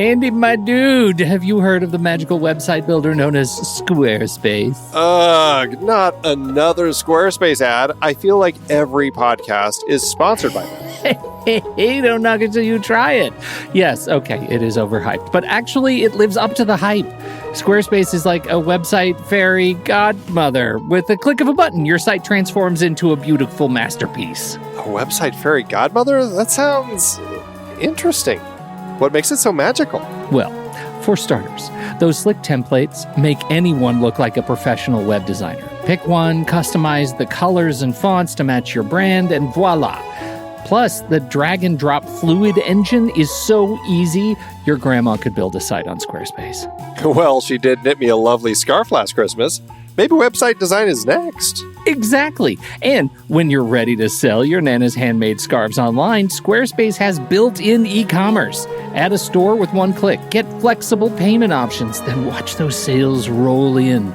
Andy, my dude, have you heard of the magical website builder known as Squarespace? Ugh, not another Squarespace ad. I feel like every podcast is sponsored by them. Hey, don't knock it till you try it. Yes, okay, it is overhyped, but actually it lives up to the hype. Squarespace is like a website fairy godmother. With a click of a button, your site transforms into a beautiful masterpiece. A website fairy godmother? That sounds interesting. What makes it so magical? Well, for starters, those slick templates make anyone look like a professional web designer. Pick one, customize the colors and fonts to match your brand, and voila. Plus, the drag-and-drop fluid engine is so easy, your grandma could build a site on Squarespace. Well, she did knit me a lovely scarf last Christmas. Maybe website design is next. Exactly. And when you're ready to sell your Nana's handmade scarves online, Squarespace has built-in e-commerce. Add a store with one click. Get flexible payment options. Then watch those sales roll in.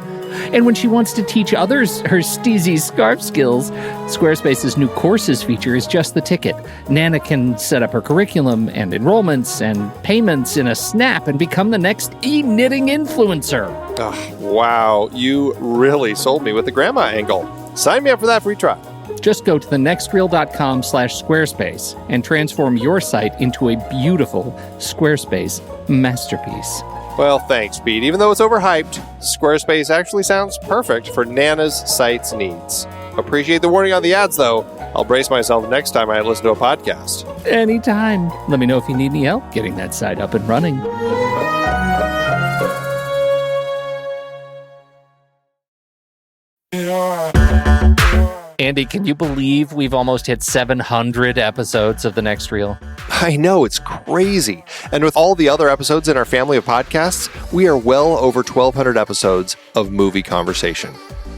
And when she wants to teach others her steezy scarf skills, Squarespace's new courses feature is just the ticket. Nana can set up her curriculum and enrollments and payments in a snap and become the next e-knitting influencer. Oh, wow, you really sold me with the grandma angle. Sign me up for that free trial. Just go to thenextreel.com/Squarespace and transform your site into a beautiful Squarespace masterpiece. Well, thanks, Pete. Even though it's overhyped, Squarespace actually sounds perfect for Nana's site's needs. Appreciate the warning on the ads, though. I'll brace myself next time I listen to a podcast. Anytime. Let me know if you need any help getting that site up and running. Andy, can you believe we've almost hit 700 episodes of The Next Reel? I know, it's crazy. And with all the other episodes in our family of podcasts, we are well over 1,200 episodes of movie conversation.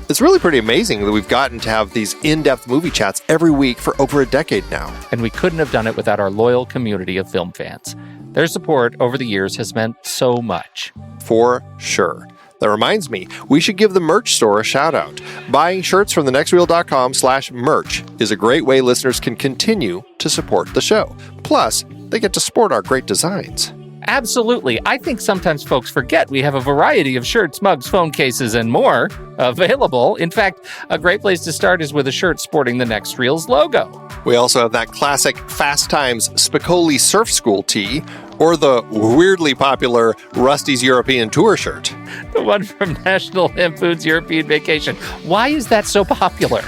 It's really pretty amazing that we've gotten to have these in-depth movie chats every week for over a decade now. And we couldn't have done it without our loyal community of film fans. Their support over the years has meant so much. For sure. That reminds me, we should give the merch store a shout out. Buying shirts from thenextreel.com/merch is a great way listeners can continue to support the show. Plus, they get to sport our great designs. Absolutely. I think sometimes folks forget we have a variety of shirts, mugs, phone cases, and more available. In fact, a great place to start is with a shirt sporting the Next Reel's logo. We also have that classic Fast Times Spicoli Surf School tee, or the weirdly popular Rusty's European Tour shirt. The one from National Lampoon's European Vacation. Why is that so popular?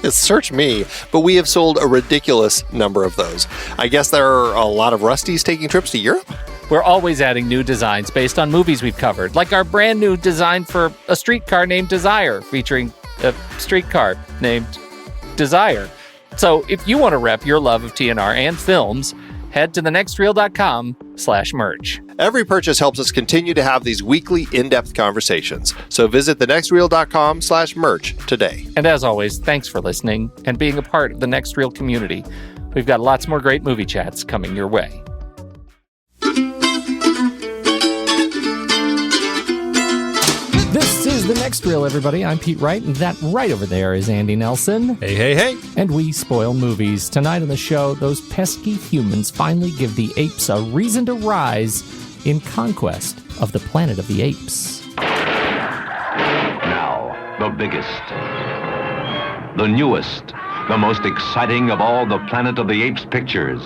Search me, but we have sold a ridiculous number of those. I guess there are a lot of Rustys taking trips to Europe? We're always adding new designs based on movies we've covered, like our brand new design for a streetcar named Desire, featuring a streetcar named Desire. So if you want to rep your love of TNR and films, head to thenextreel.com/merch. Every purchase helps us continue to have these weekly in-depth conversations. So visit thenextreel.com/merch today. And as always, thanks for listening and being a part of the Next Reel community. We've got lots more great movie chats coming your way. This is The Next Reel, everybody. I'm Pete Wright, and that right over there is Andy Nelson. Hey, hey, hey. And we spoil movies. Tonight on the show, those pesky humans finally give the apes a reason to rise in Conquest of the Planet of the Apes. Now, the biggest, the newest, the most exciting of all the Planet of the Apes pictures.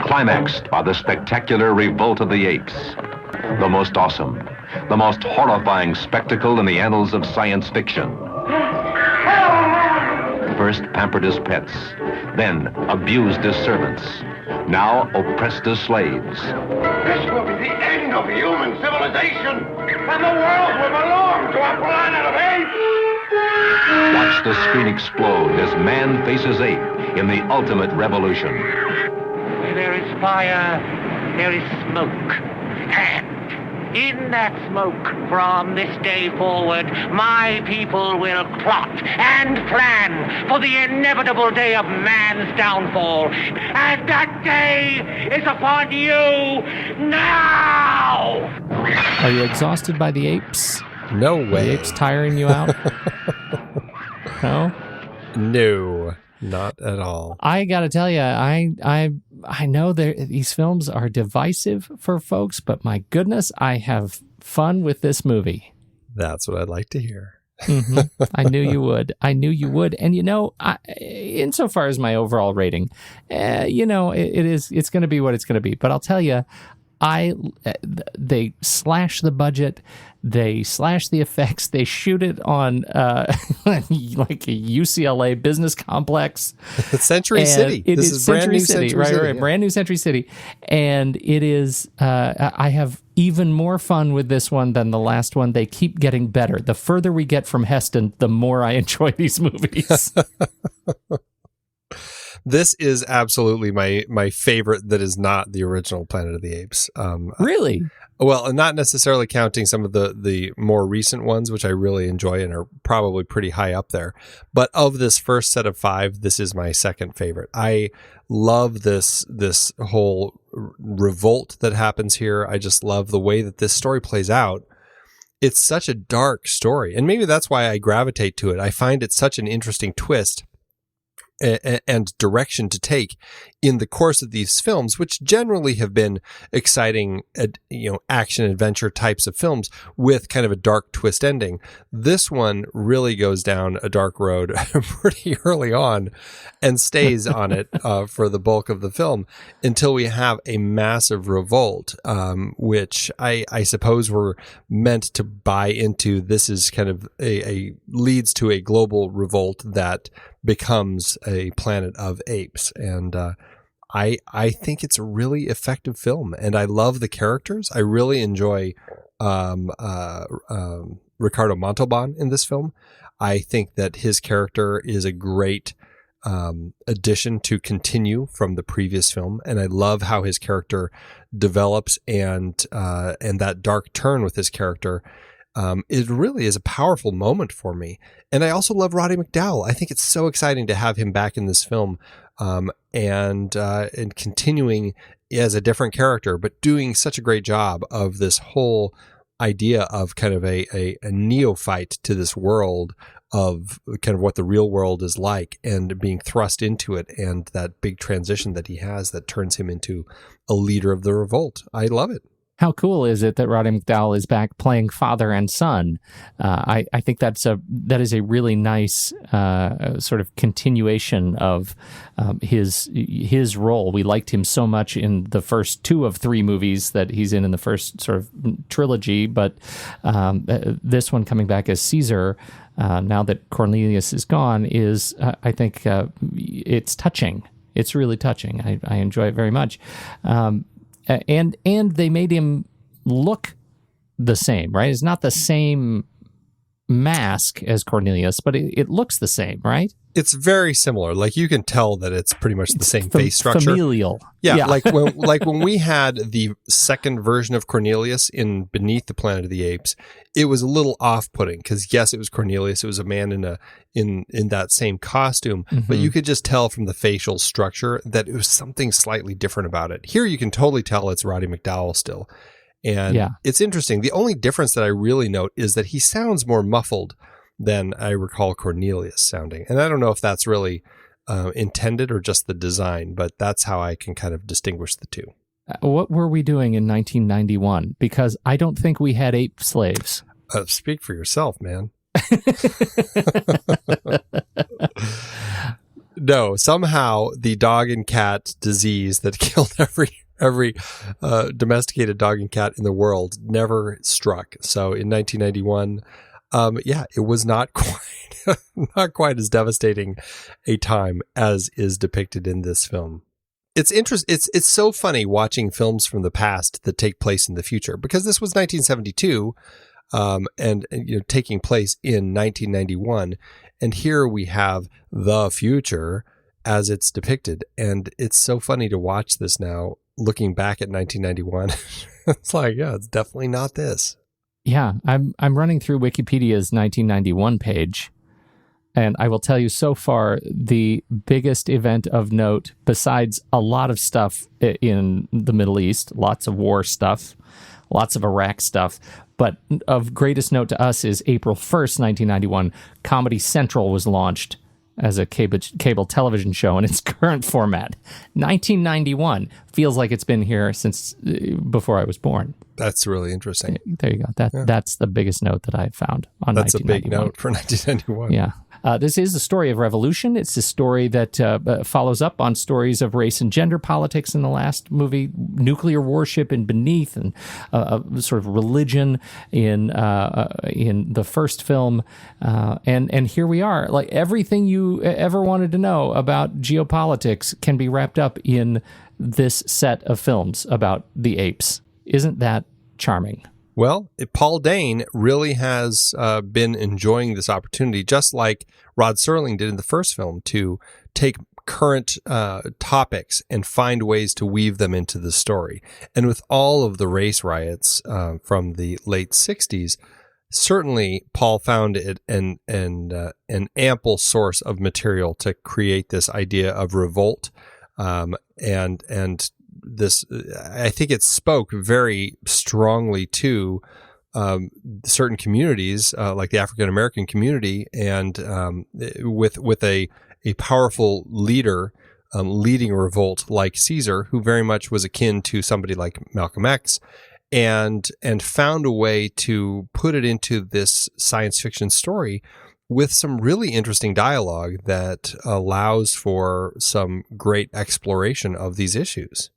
Climaxed by the spectacular revolt of the apes. The most awesome, the most horrifying spectacle in the annals of science fiction. First pampered as pets, then abused as servants, now oppressed as slaves. This will be the end of human civilization, and the world will belong to a planet of apes! Watch the screen explode as man faces ape in the ultimate revolution. Where there is fire, there is smoke. And in that smoke, from this day forward, my people will plot and plan for the inevitable day of man's downfall. And that day is upon you now! Are you exhausted by the apes? No way. The apes tiring you out? No? No, not at all. I gotta tell you, I I know these films are divisive for folks, but my goodness, I have fun with this movie. That's what I'd like to hear. I knew you would. And insofar as my overall rating, it's going to be what it's going to be. But I'll tell you, they slash the budget, they slash the effects, they shoot it on like a UCLA business complex. Century City. This is brand new Century City. Right, brand new Century City. And it is, I have even more fun with this one than the last one. They keep getting better. The further we get from Heston, the more I enjoy these movies. This is absolutely my favorite that is not the original Planet of the Apes. Really? Well, and not necessarily counting some of the more recent ones, which I really enjoy and are probably pretty high up there. But of this first set of 5, this is my second favorite. I love this whole revolt that happens here. I just love the way that this story plays out. It's such a dark story, and maybe that's why I gravitate to it. I find it such an interesting twist and direction to take in the course of these films, which generally have been exciting, action adventure types of films with kind of a dark twist ending. This one really goes down a dark road pretty early on and stays on it for the bulk of the film until we have a massive revolt, which I suppose we're meant to buy into. This is kind of leads to a global revolt that becomes a Planet of Apes. And I think it's a really effective film, and I love the characters. I really enjoy Ricardo Montalban in this film. I think that his character is a great addition to continue from the previous film, and I love how his character develops and that dark turn with his character. It really is a powerful moment for me. And I also love Roddy McDowall. I think it's so exciting to have him back in this film, and continuing as a different character, but doing such a great job of this whole idea of kind of a neophyte to this world of kind of what the real world is like and being thrust into it, and that big transition that he has that turns him into a leader of the revolt. I love it. How cool is it that Roddy McDowall is back playing father and son? I think that is a really nice sort of continuation of his role. We liked him so much in the first 2 of 3 movies that he's in the first sort of trilogy, but this one coming back as Caesar, now that Cornelius is gone, is I think it's touching. It's really touching. I enjoy it very much. And they made him look the same, right? It's not the same mask as Cornelius, but it looks the same, right? It's very similar. Like, you can tell that it's pretty much the same face structure. Familial. Yeah. Like when we had the second version of Cornelius in Beneath the Planet of the Apes, it was a little off-putting because yes, it was Cornelius. It was a man in that same costume, but you could just tell from the facial structure that it was something slightly different about it. Here, you can totally tell it's Roddy McDowall still. And it's interesting. The only difference that I really note is that he sounds more muffled than I recall Cornelius sounding. And I don't know if that's really intended or just the design, but that's how I can kind of distinguish the two. What were we doing in 1991? Because I don't think we had ape slaves. Speak for yourself, man. No, somehow the dog and cat disease that killed every domesticated dog and cat in the world never struck. So in 1991, it was not quite as devastating a time as is depicted in this film. It's interesting. It's so funny watching films from the past that take place in the future, because this was 1972, and taking place in 1991, and here we have the future as it's depicted, and it's so funny to watch this now, looking back at 1991. It's like, yeah, it's definitely not this. Yeah, I'm running through Wikipedia's 1991 page, and I will tell you so far, the biggest event of note, besides a lot of stuff in the Middle East, lots of war stuff, lots of Iraq stuff, but of greatest note to us is April 1st, 1991, Comedy Central was launched as a cable television show in its current format. 1991 feels like it's been here since before I was born. That's really interesting. There you go. That's the biggest note that I found on 1991. That's a big note for 1991. Yeah. This is a story of revolution. It's a story that follows up on stories of race and gender politics in the last movie, nuclear warship in Beneath, and sort of religion in the first film. And here we are. Like, everything you ever wanted to know about geopolitics can be wrapped up in this set of films about the apes. Isn't that charming? Well, Paul Dane really has been enjoying this opportunity, just like Rod Serling did in the first film, to take current topics and find ways to weave them into the story. And with all of the race riots from the late 60s, certainly Paul found it an ample source of material to create this idea of revolt, and this, I think it spoke very strongly to certain communities, like the African American community, and with a powerful leader leading a revolt like Caesar, who very much was akin to somebody like Malcolm X, and found a way to put it into this science fiction story with some really interesting dialogue that allows for some great exploration of these issues.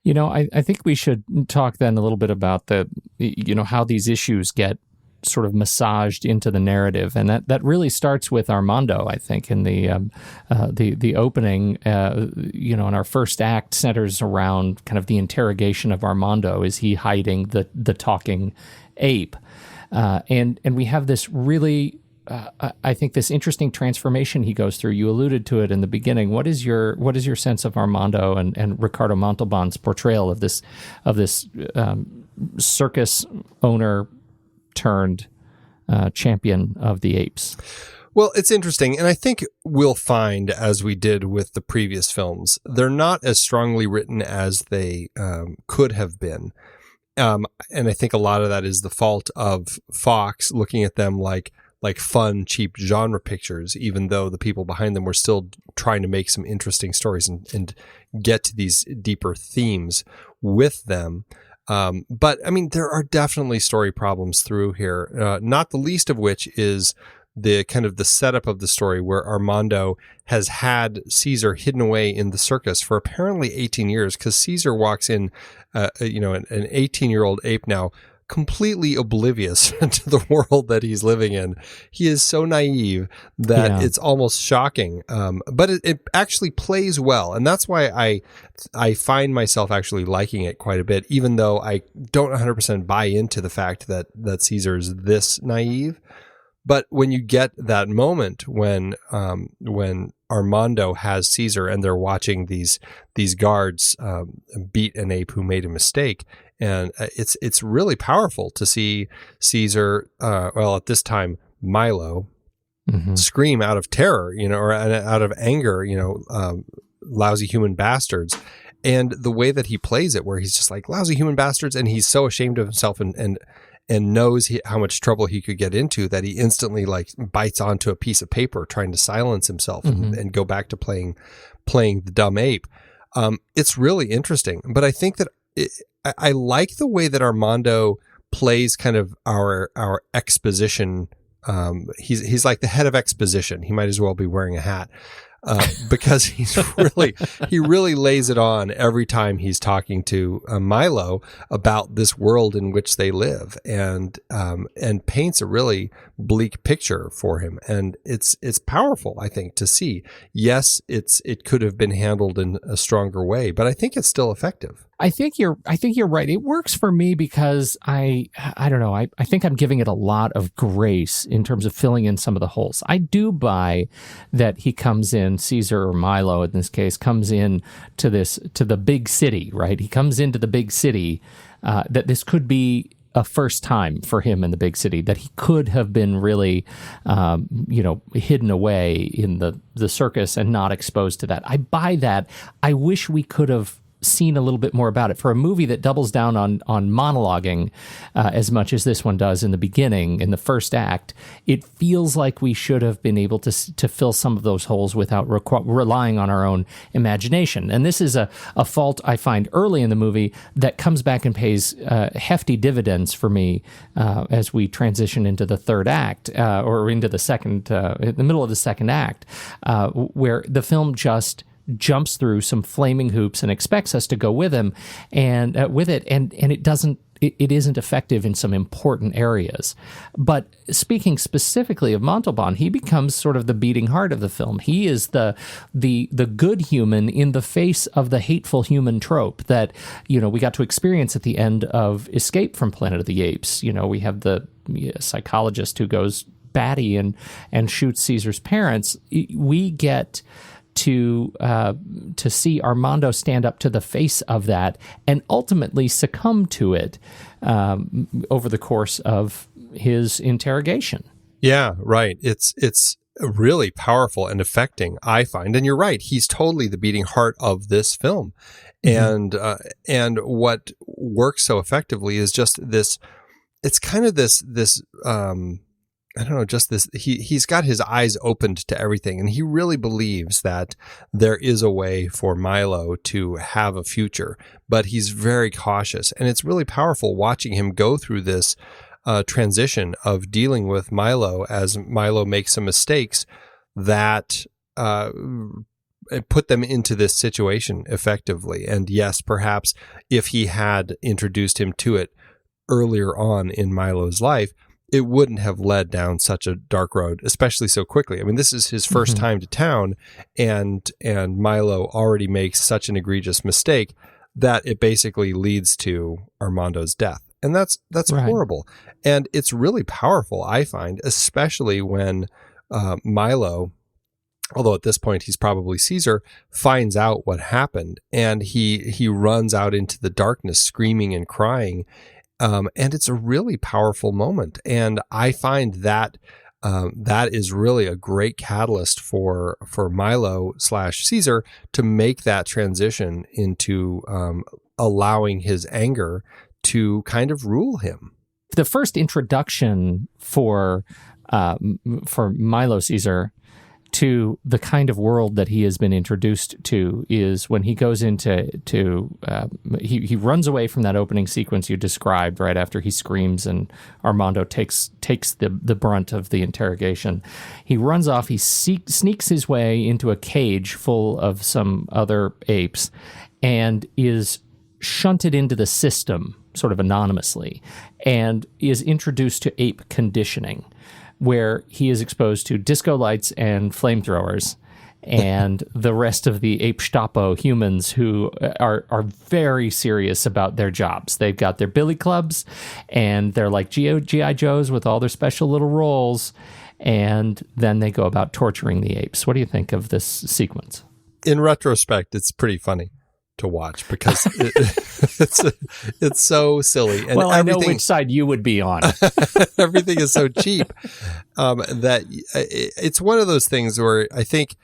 You know, I think we should talk then a little bit about how these issues get sort of massaged into the narrative, and that really starts with Armando. I think in the opening, and our first act centers around kind of the interrogation of Armando. Is he hiding the talking ape? And we have this really, I think, this interesting transformation he goes through. You alluded to it in the beginning. What is your sense of Armando and Ricardo Montalban's portrayal of this circus owner turned champion of the apes? Well, it's interesting, and I think we'll find, as we did with the previous films, they're not as strongly written as they could have been. And I think a lot of that is the fault of Fox looking at them like fun, cheap genre pictures, even though the people behind them were still trying to make some interesting stories and get to these deeper themes with them. But I mean, there are definitely story problems through here, not the least of which is the kind of the setup of the story where Armando has had Caesar hidden away in the circus for apparently 18 years, because Caesar walks in, an 18-year-old ape now, completely oblivious to the world that he's living in. He is so naive that it's almost shocking. But it actually plays well. And that's why I find myself actually liking it quite a bit, even though I don't 100% buy into the fact that Caesar's this naive. But when you get that moment when Armando has Caesar and they're watching these guards beat an ape who made a mistake, and it's really powerful to see Caesar, at this time Milo, scream out of terror, or out of anger, lousy human bastards. And the way that he plays it, where he's just like, lousy human bastards, and he's so ashamed of himself and knows how much trouble he could get into that he instantly bites onto a piece of paper trying to silence himself and go back to playing the dumb ape. It's really interesting, but I think that I like the way that Armando plays kind of our exposition. He's like the head of exposition. He might as well be wearing a hat. Because he really lays it on every time he's talking to Milo about this world in which they live, and paints a really bleak picture for him. And it's powerful, I think, to see. Yes, it could have been handled in a stronger way, but I think it's still effective. I think you're right. It works for me because I don't know. I think I'm giving it a lot of grace in terms of filling in some of the holes. I do buy that he comes in, Caesar or Milo in this case, comes in to the big city, right? He comes into the big city, that this could be a first time for him in the big city, that he could have been really, hidden away in the circus and not exposed to that. I buy that. I wish we could have seen a little bit more about it. For a movie that doubles down on monologuing as much as this one does in the beginning, in the first act, it feels like we should have been able to fill some of those holes without relying on our own imagination. And this is a fault I find early in the movie that comes back and pays hefty dividends for me as we transition into the third act or into the second, in the middle of the second act, where the film just jumps through some flaming hoops and expects us to go with him and it isn't effective in some important areas. But speaking specifically of Montalban, he becomes sort of the beating heart of the film. He is the good human in the face of the hateful human trope that, we got to experience at the end of Escape from Planet of the Apes. We have the psychologist who goes batty and shoots Caesar's parents. We get to see Armando stand up to the face of that and ultimately succumb to it over the course of his interrogation. Yeah, right. It's really powerful and affecting, I find. And you're right. He's totally the beating heart of this film. Mm-hmm. And what works so effectively is just this. It's kind of this. I don't know, just this, he's got his eyes opened to everything, and he really believes that there is a way for Milo to have a future, but he's very cautious. And it's really powerful watching him go through this transition of dealing with Milo as Milo makes some mistakes that put them into this situation effectively. And yes, perhaps if he had introduced him to it earlier on in Milo's life, it wouldn't have led down such a dark road, especially so quickly. I mean, this is his first time to town, and Milo already makes such an egregious mistake that it basically leads to Armando's death. And that's right. Horrible. And it's really powerful, I find, especially when Milo, although at this point he's probably Caesar, finds out what happened, and he runs out into the darkness screaming and crying. And it's a really powerful moment. And I find that that is really a great catalyst for Milo / Caesar to make that transition into allowing his anger to kind of rule him. The first introduction for Milo Caesar to the kind of world that he has been introduced to is when he goes into he runs away from that opening sequence you described right after he screams and Armando takes the brunt of the interrogation. He runs off, he sneaks his way into a cage full of some other apes and is shunted into the system sort of anonymously and is introduced to ape conditioning, where he is exposed to disco lights and flamethrowers and the rest of the ape Gestapo humans who are very serious about their jobs. They've got their billy clubs and they're like G.I. Joes with all their special little roles, and then they go about torturing the apes. What do you think of this sequence? In retrospect, it's pretty funny to watch because it's so silly. And well, I know which side you would be on. Everything is so cheap that it's one of those things where I think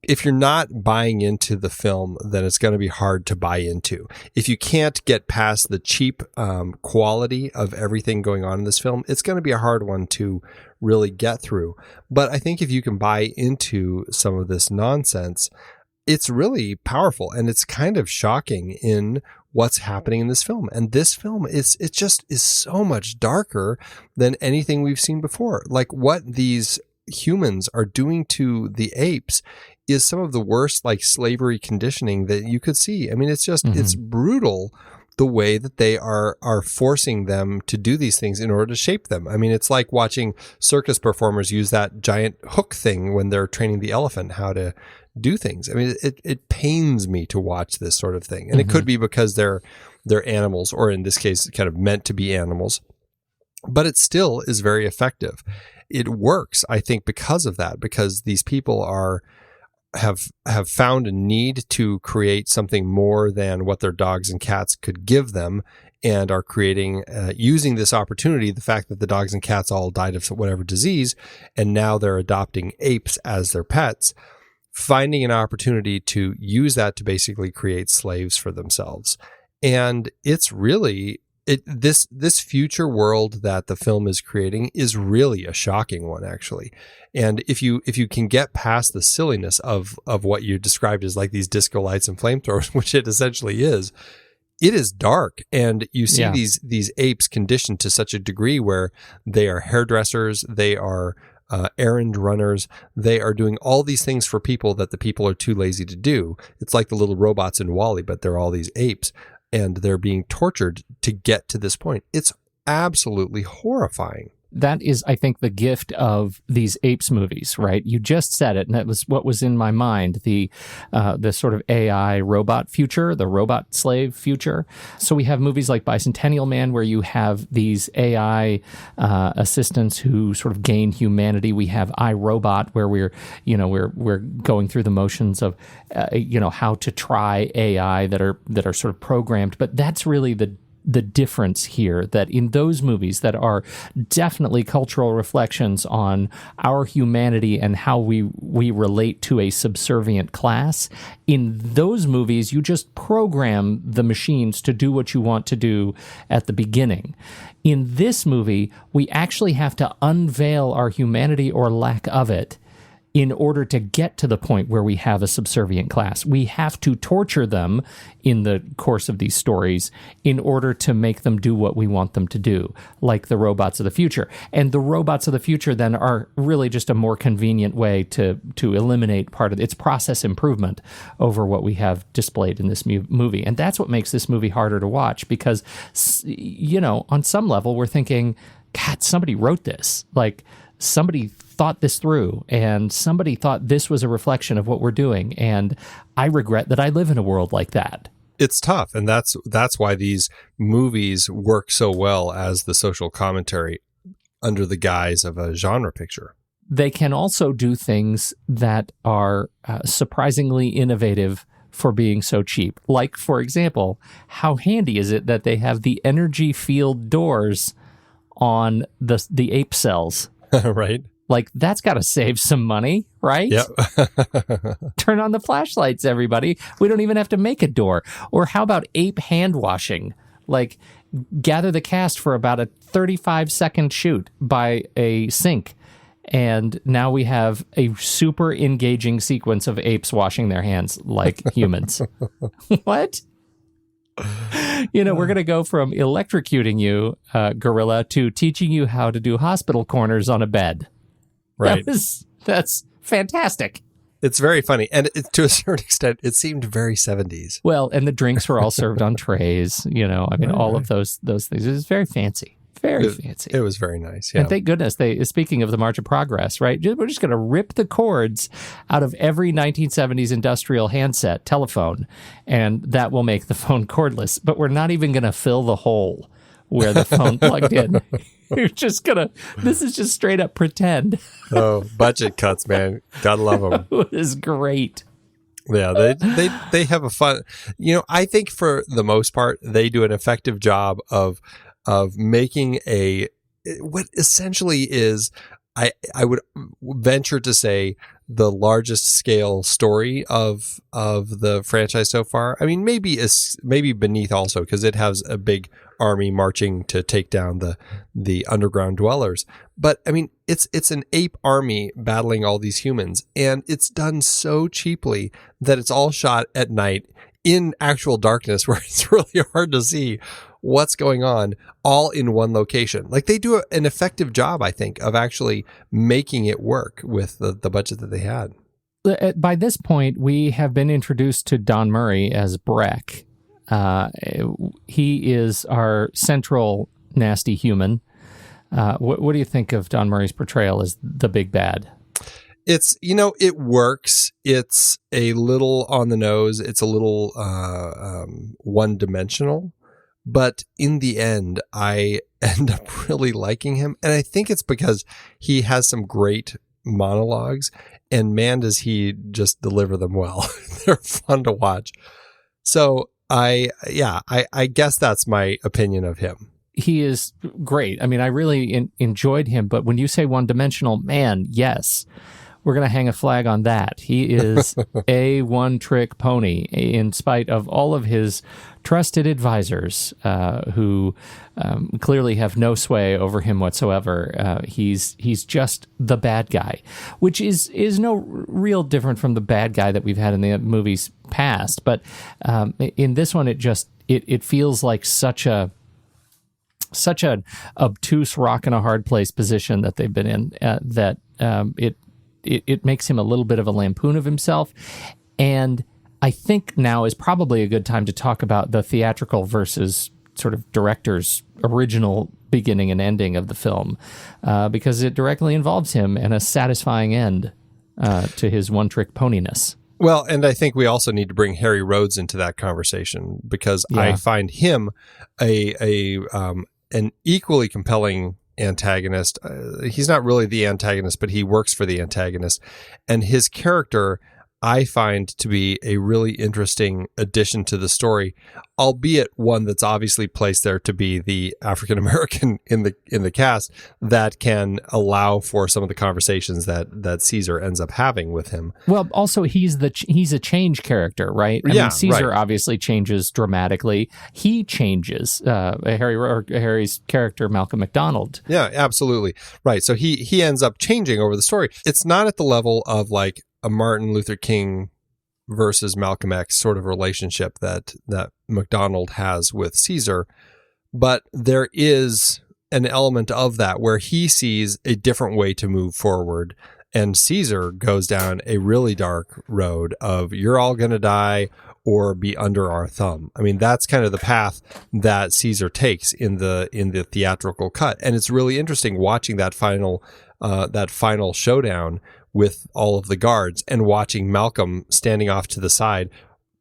if you're not buying into the film, then it's going to be hard to buy into. If you can't get past the cheap quality of everything going on in this film, it's going to be a hard one to really get through. But I think if you can buy into some of this nonsense, it's really powerful, and it's kind of shocking in what's happening in this film. And this film is so much darker than anything we've seen before. Like what these humans are doing to the apes is some of the worst like slavery conditioning that you could see. I mean, it's just it's brutal the way that they are forcing them to do these things in order to shape them. I mean, it's like watching circus performers use that giant hook thing when they're training the elephant how to do things. I mean, it pains me to watch this sort of thing. And it could be because they're animals, or in this case, kind of meant to be animals, but it still is very effective. It works, I think, because of that, because these people have found a need to create something more than what their dogs and cats could give them, and are creating, using this opportunity, the fact that the dogs and cats all died of whatever disease, and now they're adopting apes as their pets, finding an opportunity to use that to basically create slaves for themselves. And it's really this future world that the film is creating is really a shocking one, actually. And if you can get past the silliness of what you described as like these disco lights and flamethrowers, which it essentially is, it is dark. And you see these apes conditioned to such a degree where they are hairdressers, they are errand runners, they are doing all these things for people that the people are too lazy to do. It's like the little robots in WALL-E, but they're all these apes. And they're being tortured to get to this point. It's absolutely horrifying. That is, I think, the gift of these Apes movies, right? You just said it, and that was what was in my mind, the sort of AI robot future, the robot slave future. So we have movies like Bicentennial Man, where you have these AI assistants who sort of gain humanity. We have iRobot, where we're going through the motions of how to try AI that are sort of programmed. But that's really the difference here, that in those movies that are definitely cultural reflections on our humanity and how we relate to a subservient class, in those movies, you just program the machines to do what you want to do at the beginning. In this movie, we actually have to unveil our humanity or lack of it in order to get to the point where we have a subservient class. We have to torture them in the course of these stories in order to make them do what we want them to do, like the robots of the future. And the robots of the future then are really just a more convenient way to eliminate part of its process improvement over what we have displayed in this movie. And that's what makes this movie harder to watch, because, on some level, we're thinking, God, somebody wrote this. Like, somebody thought this through, and somebody thought this was a reflection of what we're doing. And I regret that I live in a world like that. It's tough. And that's why these movies work so well as the social commentary under the guise of a genre picture. They can also do things that are surprisingly innovative for being so cheap. Like, for example, how handy is it that they have the energy field doors on the ape cells? Right. Like, that's got to save some money, right? Yep. Turn on the flashlights, everybody. We don't even have to make a door. Or how about ape hand washing? Like, gather the cast for about a 35-second shoot by a sink. And now we have a super engaging sequence of apes washing their hands like humans. What? We're going to go from electrocuting you, gorilla, to teaching you how to do hospital corners on a bed. Right. That's fantastic. It's very funny. And to a certain extent, it seemed very 70s. Well, and the drinks were all served on trays, all of those things. It was very fancy. Very fancy. It was very nice. Yeah. And thank goodness speaking of the March of Progress, right? We're just going to rip the cords out of every 1970s industrial handset telephone, and that will make the phone cordless. But we're not even going to fill the hole where the phone plugged in. You're just this is just straight up pretend. Oh, budget cuts, man. Gotta love them. It is great. Yeah, they have a fun, I think for the most part, they do an effective job of making what essentially is, I would venture to say, the largest scale story of the franchise so far. I mean, maybe beneath also, because it has a big army marching to take down the underground dwellers. But I mean, it's an ape army battling all these humans, and it's done so cheaply that it's all shot at night in actual darkness, where it's really hard to see what's going on, all in one location. Like, they do an effective job, I think, of actually making it work with the budget that they had. By this point, we have been introduced to Don Murray as Breck. He is our central nasty human. What do you think of Don Murray's portrayal as the big bad? It's, it works. It's a little on the nose. It's a little one-dimensional. But in the end, I end up really liking him. And I think it's because he has some great monologues. And man, does he just deliver them well. They're fun to watch. So I guess that's my opinion of him. He is great. I mean, I really enjoyed him. But when you say one-dimensional, man, yes. gonna hang a flag on that. He is a one-trick pony, in spite of all of his trusted advisors, who clearly have no sway over him whatsoever. He's just the bad guy, which is no real different from the bad guy that we've had in the movies past. But in this one, it feels like such an obtuse rock in a hard place position that they've been in, that it makes him a little bit of a lampoon of himself. And I think now is probably a good time to talk about the theatrical versus sort of director's original beginning and ending of the film, because it directly involves him and a satisfying end to his one-trick poniness. Well, and I think we also need to bring Harry Rhodes into that conversation, because I find him an equally compelling antagonist. He's not really the antagonist, but he works for the antagonist. And his character, I find to be a really interesting addition to the story, albeit one that's obviously placed there to be the African American in the cast that can allow for some of the conversations that Caesar ends up having with him. Well, also he's a change character, right? I mean, Caesar obviously changes dramatically. He changes. Harry's character, Malcolm McDowall. Yeah, absolutely. Right. So he ends up changing over the story. It's not at the level of like a Martin Luther King versus Malcolm X sort of relationship that McDowall has with Caesar, but there is an element of that where he sees a different way to move forward, and Caesar goes down a really dark road of you're all going to die or be under our thumb. I mean, that's kind of the path that Caesar takes in the theatrical cut, and it's really interesting watching that final showdown with all of the guards and watching Malcolm standing off to the side,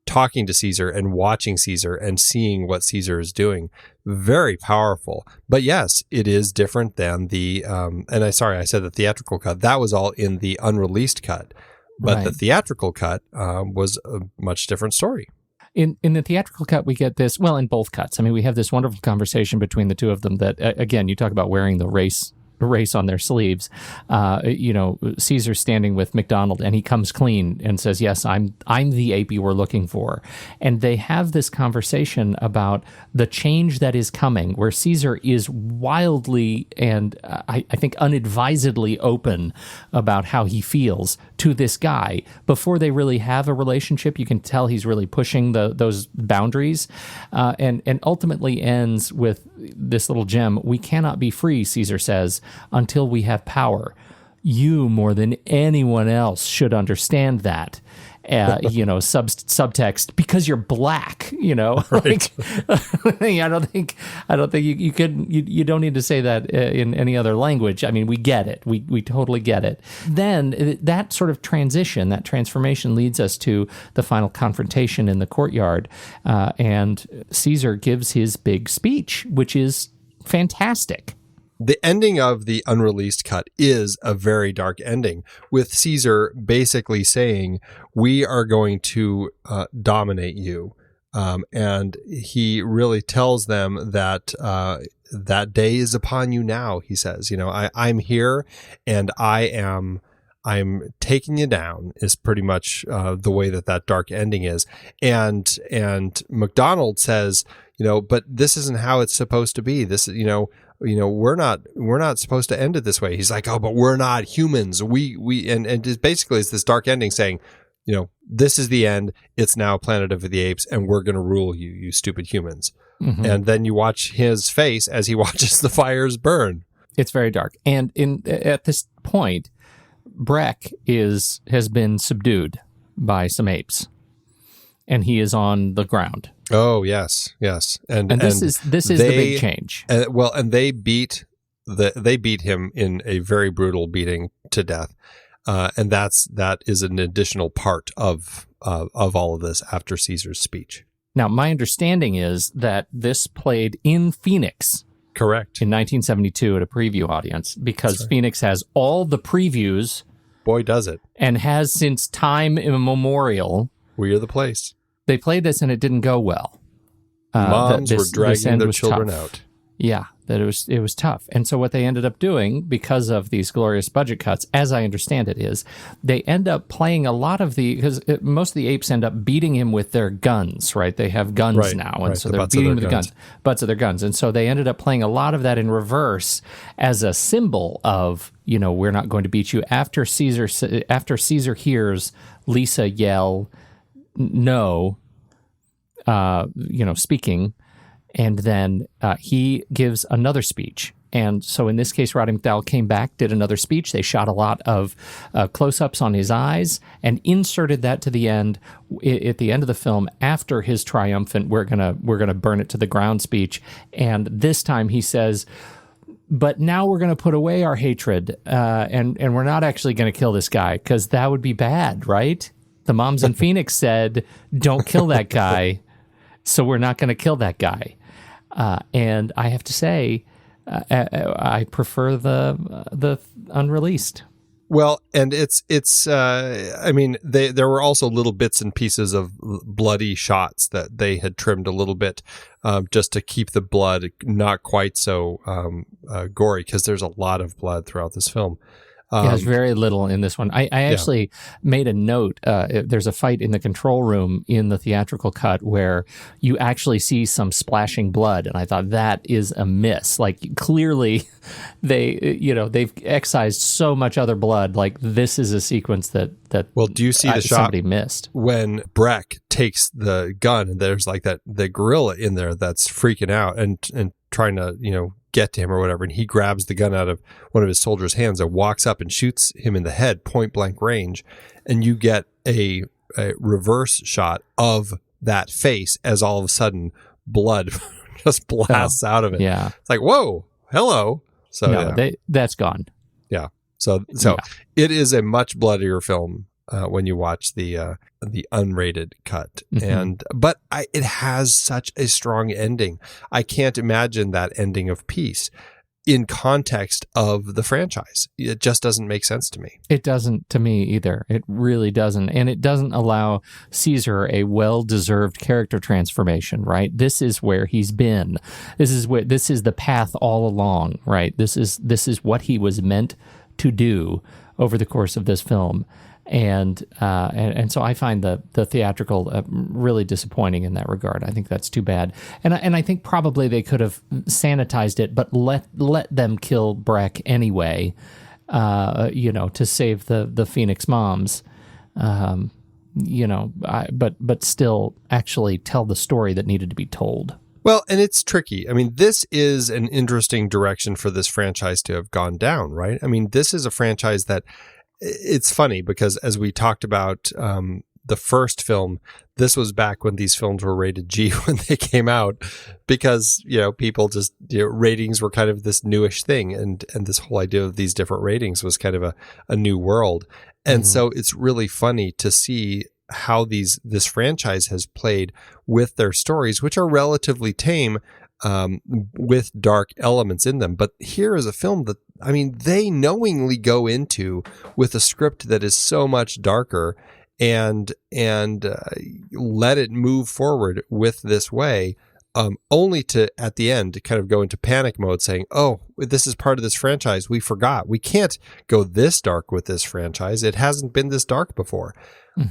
talking to Caesar and watching Caesar and seeing what Caesar is doing. Very powerful. But yes, it is different than the, I said the theatrical cut. That was all in the unreleased cut. But the theatrical cut was a much different story. In the theatrical cut, we get this, well, in both cuts. I mean, we have this wonderful conversation between the two of them that, again, you talk about wearing the race on their sleeves. Caesar's standing with McDowall, and he comes clean and says, "Yes, I'm the ape you were looking for." And they have this conversation about the change that is coming, where Caesar is wildly and I think unadvisedly open about how he feels to this guy before they really have a relationship. You can tell he's really pushing those boundaries, and ultimately ends with this little gem. "We cannot be free," Caesar says, "until we have power. You, more than anyone else, should understand that." Subtext, because you're black, right. I don't think you don't need to say that in any other language. I mean, we get it. We totally get it. Then that sort of transition, that transformation leads us to the final confrontation in the courtyard. And Caesar gives his big speech, which is fantastic. The ending of the unreleased cut is a very dark ending, with Caesar basically saying, "We are going to dominate you." And he really tells them that that day is upon you now, he says. I'm here and I'm taking you down, is pretty much the way that dark ending is. And McDowall says, but this isn't how it's supposed to be. This, we're not supposed to end it this way. He's like, "Oh, but we're not humans. And it basically is this dark ending saying, this is the end. It's now Planet of the Apes, and we're going to rule you, you stupid humans." Mm-hmm. And then you watch his face as he watches the fires burn. It's very dark. And at this point, Breck has been subdued by some apes, and he is on the ground. Oh, yes. And this is the big change. And they beat him in a very brutal beating to death. And that is an additional part of all of this after Caesar's speech. Now, my understanding is that this played in Phoenix. Correct. In 1972 at a preview audience, because Phoenix has all the previews. Boy, does it. And has since time immemorial. We are the place. They played this and it didn't go well. Moms were dragging their children out. Yeah, that it was tough. And so what they ended up doing, because of these glorious budget cuts, as I understand it, is they end up playing a lot of because most of the apes end up beating him with their guns, right? They have guns now, and so they're beating him with the butts of their guns. And so they ended up playing a lot of that in reverse as a symbol of, we're not going to beat you. After Caesar hears Lisa yell, no, speaking, and then he gives another speech. And so in this case, Roddy McDowall came back, did another speech. They shot a lot of close-ups on his eyes and inserted that to the end, at the end of the film, after his triumphant, we're gonna burn it to the ground speech. And this time he says, but now we're going to put away our hatred, and we're not actually going to kill this guy, because that would be bad, right? The moms in Phoenix said, don't kill that guy, so we're not going to kill that guy. And I have to say, I prefer the unreleased. Well, and it's I mean, there were also little bits and pieces of bloody shots that they had trimmed a little bit, just to keep the blood not quite so gory, because there's a lot of blood throughout this film. There's very little in this one. I actually made a note. There's a fight in the control room in the theatrical cut where you actually see some splashing blood, and I thought that is a miss. Like, clearly, they've excised so much other blood. Like, this is a sequence that well, do you see the shot somebody missed when Breck takes the gun and there's like the gorilla in there that's freaking out and trying to get to him or whatever, and he grabs the gun out of one of his soldiers' hands and walks up and shoots him in the head, point blank range, and you get a reverse shot of that face as all of a sudden blood just blasts out of it. Yeah, it's like, whoa, hello. So that's gone. Yeah. So it is a much bloodier film when you watch the unrated cut, but it has such a strong ending. I can't imagine that ending of Peace in context of the franchise. It just doesn't make sense to me. It doesn't to me either. It really doesn't, and it doesn't allow Caesar a well-deserved character transformation. Right? This is where he's been. This is the path all along. Right? This is what he was meant to do over the course of this film. And so I find the theatrical really disappointing in that regard. I think that's too bad. And I think probably they could have sanitized it, but let them kill Breck anyway, to save the Phoenix moms, but still actually tell the story that needed to be told. Well, and it's tricky. I mean, this is an interesting direction for this franchise to have gone down, right? I mean, this is a franchise that, it's funny because as we talked about the first film, this was back when these films were rated G when they came out, because people just ratings were kind of this newish thing, and this whole idea of these different ratings was kind of a new world. And so it's really funny to see how this franchise has played with their stories, which are relatively tame, with dark elements in them. But here is a film that, I mean, they knowingly go into with a script that is so much darker and let it move forward with this way, only to, at the end, kind of go into panic mode saying, oh, this is part of this franchise. We forgot. We can't go this dark with this franchise. It hasn't been this dark before.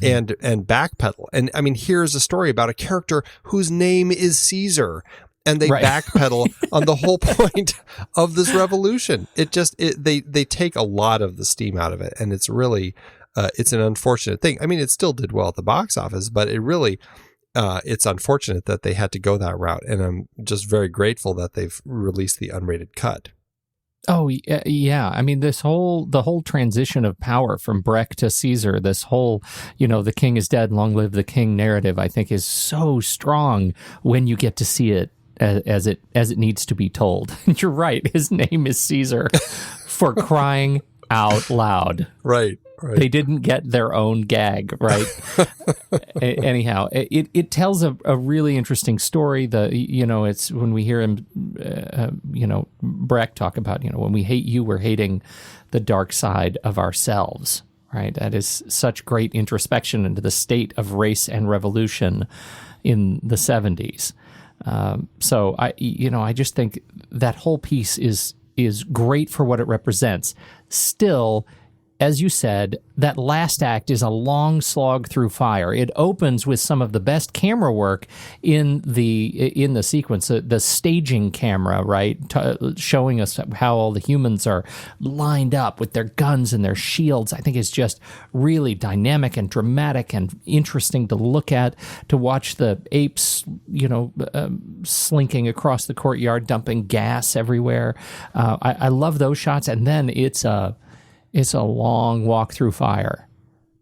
And backpedal. And I mean, here's a story about a character whose name is Caesar. And they backpedal on the whole point of this revolution. They take a lot of the steam out of it, and it's really it's an unfortunate thing. I mean, it still did well at the box office, but it really it's unfortunate that they had to go that route. And I'm just very grateful that they've released the unrated cut. Oh yeah, I mean, the whole transition of power from Breck to Caesar, this whole the king is dead, long live the king narrative, I think is so strong when you get to see it as it needs to be told. You're right. His name is Caesar, for crying out loud. Right. They didn't get their own gag, right? Anyhow, it tells a really interesting story. It's when we hear him, Breck talk about, when we hate you, we're hating the dark side of ourselves, right? That is such great introspection into the state of race and revolution in the 70s. So I just think that whole piece is great for what it represents. Still, as you said, that last act is a long slog through fire. It opens with some of the best camera work in the sequence, the staging camera, right, showing us how all the humans are lined up with their guns and their shields. I think it's just really dynamic and dramatic and interesting to look at, to watch the apes, slinking across the courtyard, dumping gas everywhere. I love those shots, and then it's a long walk through fire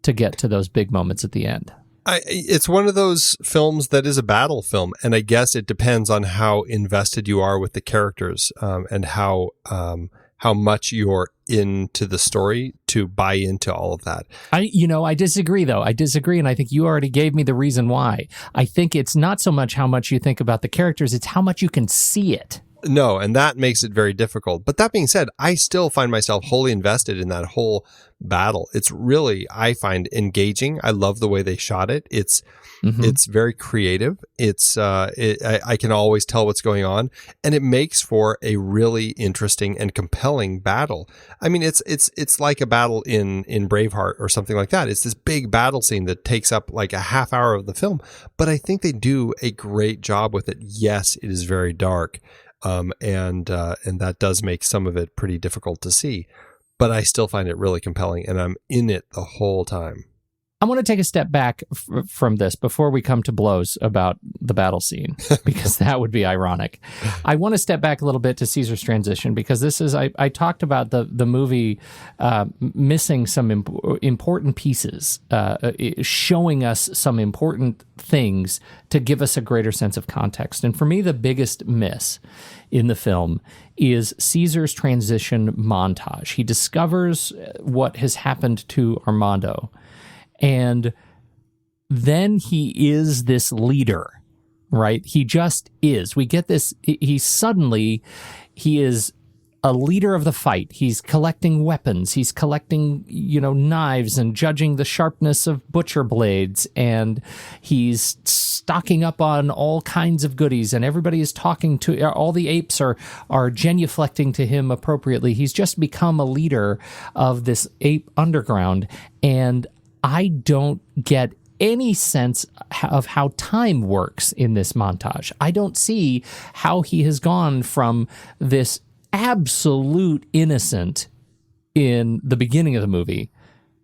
to get to those big moments at the end. It's one of those films that is a battle film, and I guess it depends on how invested you are with the characters, and how much you're into the story to buy into all of that. I disagree, though. I disagree, and I think you already gave me the reason why. I think it's not so much how much you think about the characters, it's how much you can see it. No, and that makes it very difficult. But that being said, I still find myself wholly invested in that whole battle. It's really, I find, engaging. I love the way they shot it. It's very creative. I can always tell what's going on, and it makes for a really interesting and compelling battle. I mean, it's like a battle in Braveheart or something like that. It's this big battle scene that takes up like a half hour of the film, but I think they do a great job with it. Yes, it is very dark. And that does make some of it pretty difficult to see, but I still find it really compelling, and I'm in it the whole time. I want to take a step back from this before we come to blows about the battle scene, because that would be ironic. I want to step back a little bit to Caesar's transition, because this is, I talked about the movie missing some important pieces, showing us some important things to give us a greater sense of context. And for me, the biggest miss in the film is Caesar's transition montage. He discovers what has happened to Armando, and then he is this leader, right? He just is. We get this. He is a leader of the fight. He's collecting weapons. He's collecting, knives and judging the sharpness of butcher blades. And he's stocking up on all kinds of goodies. And everybody is talking to, all the apes are genuflecting to him appropriately. He's just become a leader of this ape underground. And I don't get any sense of how time works in this montage. I don't see how he has gone from this absolute innocent in the beginning of the movie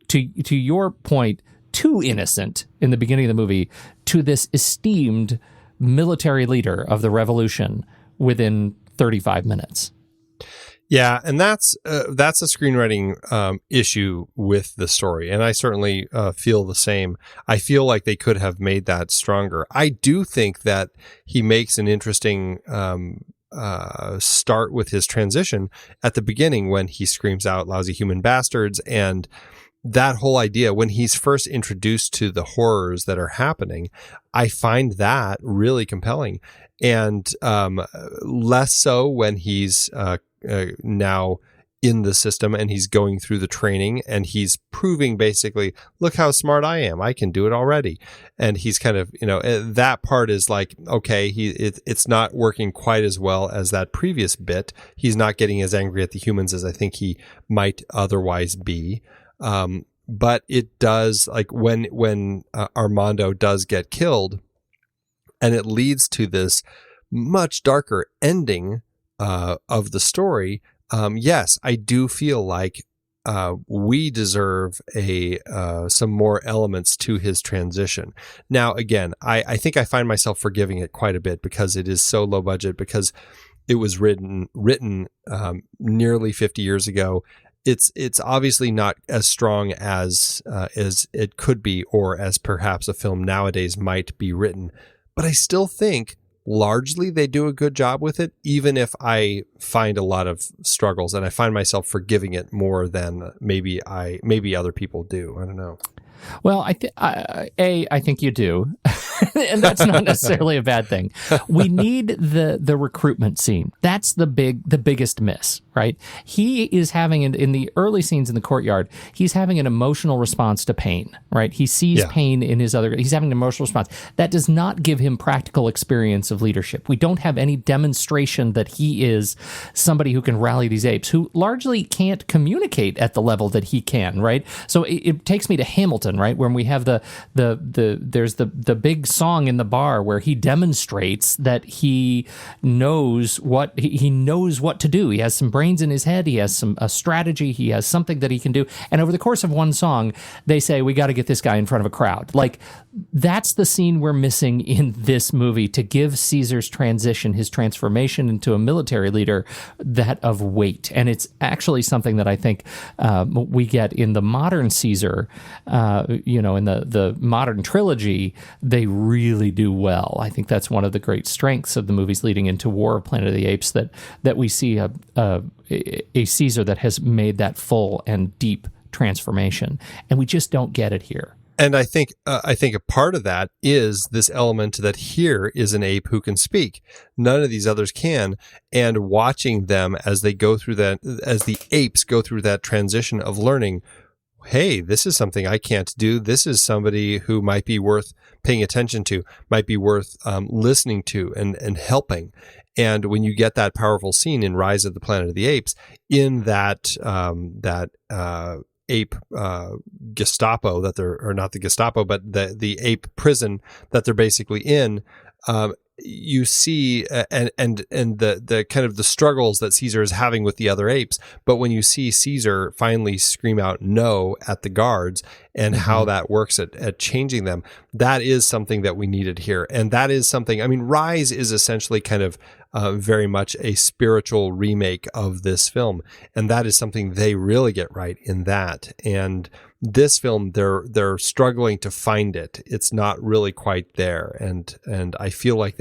to your point, too innocent in the beginning of the movie, to this esteemed military leader of the revolution within 35 minutes. Yeah, and that's a screenwriting issue with the story, and I certainly feel the same. I feel like they could have made that stronger. I do think that he makes an interesting start with his transition at the beginning when he screams out "lousy human bastards," and that whole idea when he's first introduced to the horrors that are happening. I find that really compelling, and less so when he's now in the system and he's going through the training and he's proving basically, look how smart I am. I can do it already. And he's kind of, that part is like, okay, it's not working quite as well as that previous bit. He's not getting as angry at the humans as I think he might otherwise be. But it does, like when Armando does get killed, and it leads to this much darker ending of the story. Yes, I do feel like we deserve some more elements to his transition. Now, again, I think I find myself forgiving it quite a bit because it is so low budget, because it was written nearly 50 years ago. It's obviously not as strong as it could be, or as perhaps a film nowadays might be written. But I still think largely they do a good job with it, even if I find a lot of struggles, and I find myself forgiving it more than maybe other people do. I don't know. Well, I think you do. and that's not necessarily a bad thing. We need the recruitment scene. That's the biggest miss, right? He is having in the early scenes in the courtyard, he's having an emotional response to pain, right? He sees pain in his other. He's having an emotional response. That does not give him practical experience of leadership. We don't have any demonstration that he is somebody who can rally these apes, who largely can't communicate at the level that he can, right? So it takes me to Hamilton, right, when we have there's the big song in the bar where he demonstrates that he knows what to do. He has some brains in his head. He has a strategy. He has something that he can do. And over the course of one song, they say, we got to get this guy in front of a crowd. Like, that's the scene we're missing in this movie to give Caesar's transition, his transformation into a military leader, that of weight. And it's actually something that I think we get in the modern Caesar, in the modern trilogy. They really do well. I think that's one of the great strengths of the movies leading into War of Planet of the Apes, that we see a Caesar that has made that full and deep transformation, and we just don't get it here. And I think a part of that is this element that here is an ape who can speak. None of these others can. And watching them as they go through that, as the apes go through that transition of learning, hey, this is something I can't do. This is somebody who might be worth paying attention to, might be worth listening to and helping. And when you get that powerful scene in Rise of the Planet of the Apes, in that ape Gestapo that they're, or not the Gestapo, but the ape prison that they're basically in, you see and the kind of the struggles that Caesar is having with the other apes. But when you see Caesar finally scream out no at the guards and how that works at changing them, that is something that we needed here. And that is something, I mean, Rise is essentially kind of very much a spiritual remake of this film. And that is something they really get right in that. And this film, they're struggling to find it. It's not really quite there. And I feel like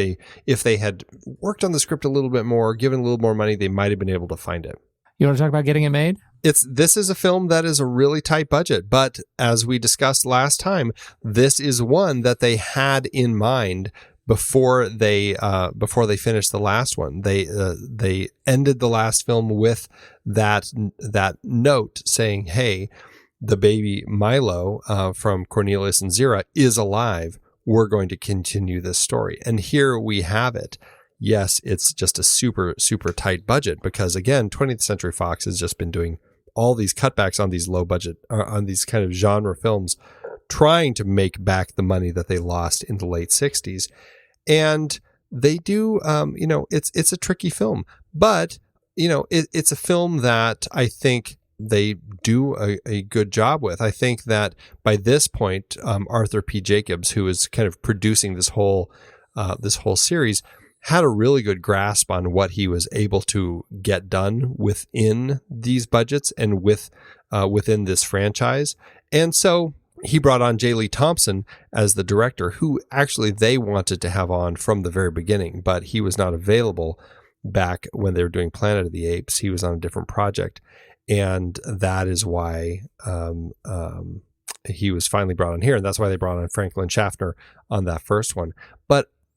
if they had worked on the script a little bit more, given a little more money, they might have been able to find it. You want to talk about getting it made? This is a film that is a really tight budget, but as we discussed last time, this is one that they had in mind before they finished the last one. They ended the last film with that note saying, "Hey, the baby Milo from Cornelius and Zira is alive. We're going to continue this story." And here we have it. Yes, it's just a super, super tight budget because, again, 20th Century Fox has just been doing all these cutbacks on these low budget, on these kind of genre films, trying to make back the money that they lost in the late 60s. And they do, it's a tricky film, but, it's a film that I think they do a good job with. I think that by this point, Arthur P. Jacobs, who is kind of producing this whole series, had a really good grasp on what he was able to get done within these budgets and within this franchise. And so he brought on J. Lee Thompson as the director, who actually they wanted to have on from the very beginning, but he was not available back when they were doing Planet of the Apes. He was on a different project. And that is why he was finally brought on here. And that's why they brought on Franklin Schaffner on that first one.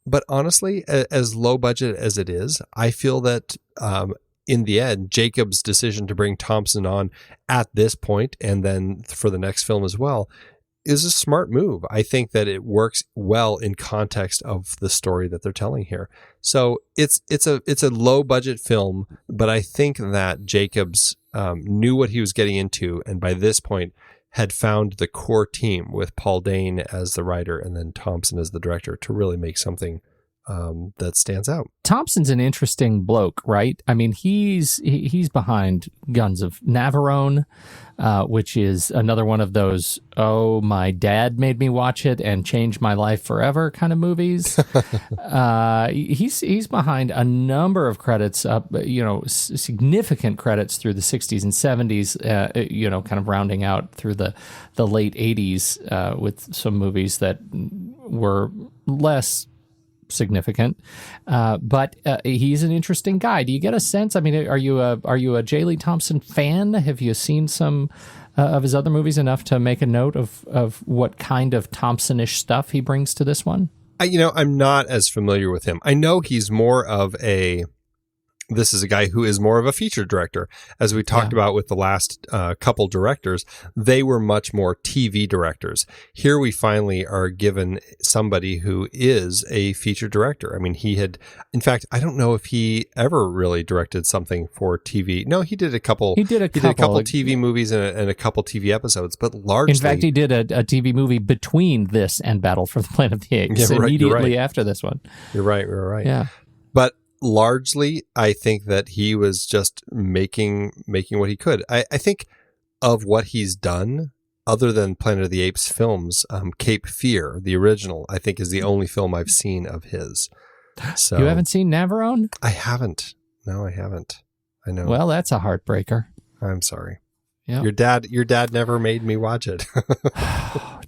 But honestly, as low budget as it is, I feel that in the end, Jacob's decision to bring Thompson on at this point, and then for the next film as well, is a smart move. I think that it works well in context of the story that they're telling here. So it's a low budget film, but I think that Jacobs knew what he was getting into, and by this point had found the core team with Paul Dane as the writer and then Thompson as the director to really make something that stands out. Thompson's an interesting bloke, right? I mean, he's behind Guns of Navarone, which is another one of those, oh, my dad made me watch it and change my life forever kind of movies. He's behind a number of credits, significant credits through the 60s and 70s, kind of rounding out through the late 80s with some movies that were less significant, but he's an interesting guy. Do you get a sense? I mean, are you a J. Lee Thompson fan? Have you seen some of his other movies enough to make a note of what kind of Thompson-ish stuff he brings to this one? I'm not as familiar with him. I know he's more of this is a guy who is more of a feature director. As we talked about with the last couple directors, they were much more TV directors. Here we finally are given somebody who is a feature director. I mean, in fact, I don't know if he ever really directed something for TV. No, he did a couple. He did a couple TV movies and a couple TV episodes, but largely. In fact, he did a TV movie between this and Battle for the Planet of the Apes immediately after this one. You're right. Yeah. But largely, I think that he was just making what he could. I think of what he's done, other than Planet of the Apes films, Cape Fear, the original, I think is the only film I've seen of his. So you haven't seen Navarone? I haven't. No, I haven't. I know. Well, that's a heartbreaker. I'm sorry. Yep. Your dad never made me watch it.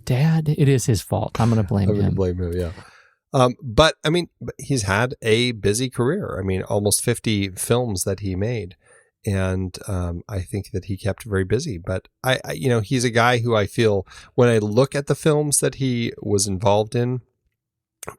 Dad, it is his fault. I'm going to blame him. I'm going to blame him, yeah. But I mean, he's had a busy career. I mean, almost 50 films that he made. And I think that he kept very busy. But I he's a guy who I feel when I look at the films that he was involved in,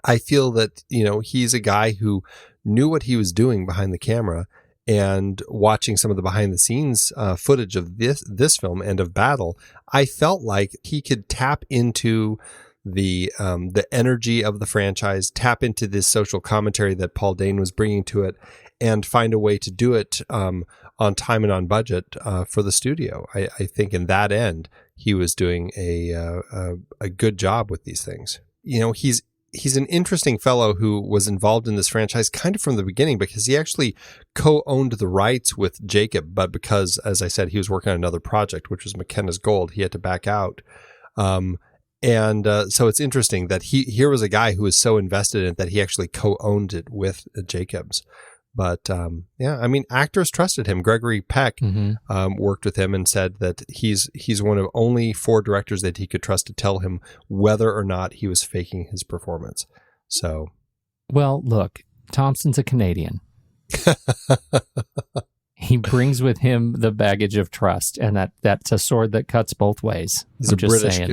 I feel that, he's a guy who knew what he was doing behind the camera. And watching some of the behind the scenes footage of this film and of Battle, I felt like he could tap into the energy of the franchise, tap into this social commentary that Paul Dane was bringing to it, and find a way to do it on time and on budget for the studio. I think in that end, he was doing a good job with these things. He's an interesting fellow who was involved in this franchise kind of from the beginning, because he actually co-owned the rights with Jacob, but because, as I said, he was working on another project, which was McKenna's Gold, he had to back out. So it's interesting that here was a guy who was so invested in it that he actually co-owned it with Jacobs. But I mean, actors trusted him. Gregory Peck worked with him and said that he's one of only 4 directors that he could trust to tell him whether or not he was faking his performance. So, well, look, Thompson's a Canadian. He brings with him the baggage of trust, and that's a sword that cuts both ways. He's a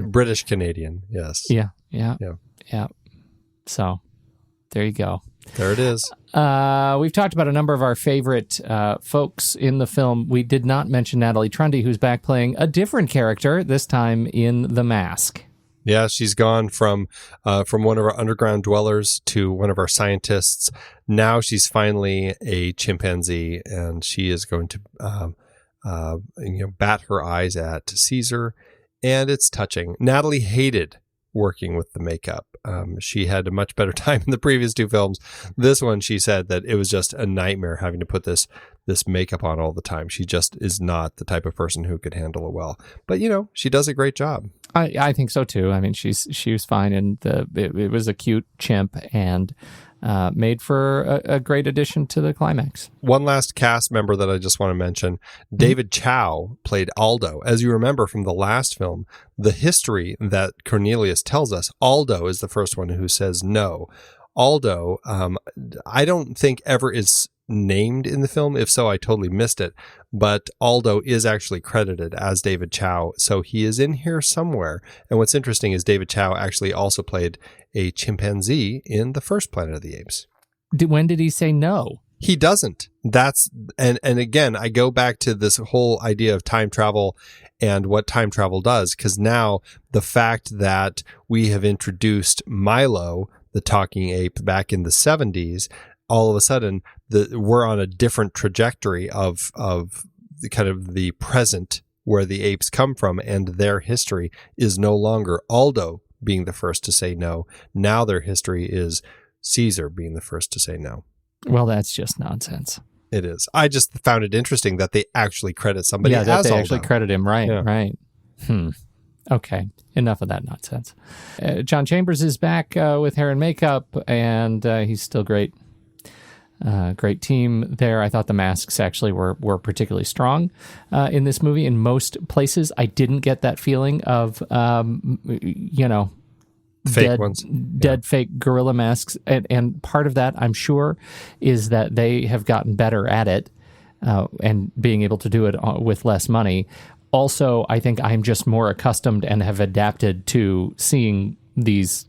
British Canadian. Yes. Yeah. So there you go. There it is. We've talked about a number of our favorite folks in the film. We did not mention Natalie Trundy, who's back playing a different character, this time in The Mask. Yeah, she's gone from one of our underground dwellers to one of our scientists. Now she's finally a chimpanzee, and she is going to bat her eyes at Caesar, and it's touching. Natalie hated working with the makeup. She had a much better time in the previous 2 films. This one, she said that it was just a nightmare having to put this makeup on all the time. She just is not the type of person who could handle it well. But, she does a great job. I think so too. I mean, she was fine, and it was a cute chimp, and made for a great addition to the climax. One last cast member that I just want to mention, David Chow played Aldo. As you remember from the last film, the history that Cornelius tells us, Aldo is the first one who says no. Aldo, I don't think ever is named in the film. If so, I totally missed it. But Aldo is actually credited as David Chow, so he is in here somewhere. And what's interesting is David Chow actually also played a chimpanzee in the first Planet of the Apes. When did he say no? He doesn't. And again, I go back to this whole idea of time travel and what time travel does, because now the fact that we have introduced Milo, the talking ape, back in the 70s, all of a sudden we're on a different trajectory of the kind of the present where the apes come from, and their history is no longer Aldo being the first to say no. Now their history is Caesar being the first to say no. Well, that's just nonsense. It is. I just found it interesting that they actually credit somebody as that they Aldo. actually credit him. Right, yeah. Right. Okay, enough of that nonsense. John Chambers is back with hair and makeup, and he's still great. Great team there. I thought the masks actually were particularly strong in this movie. In most places, I didn't get that feeling of, fake ones. Dead fake gorilla masks. And part of that, I'm sure, is that they have gotten better at it and being able to do it with less money. Also, I think I'm just more accustomed and have adapted to seeing these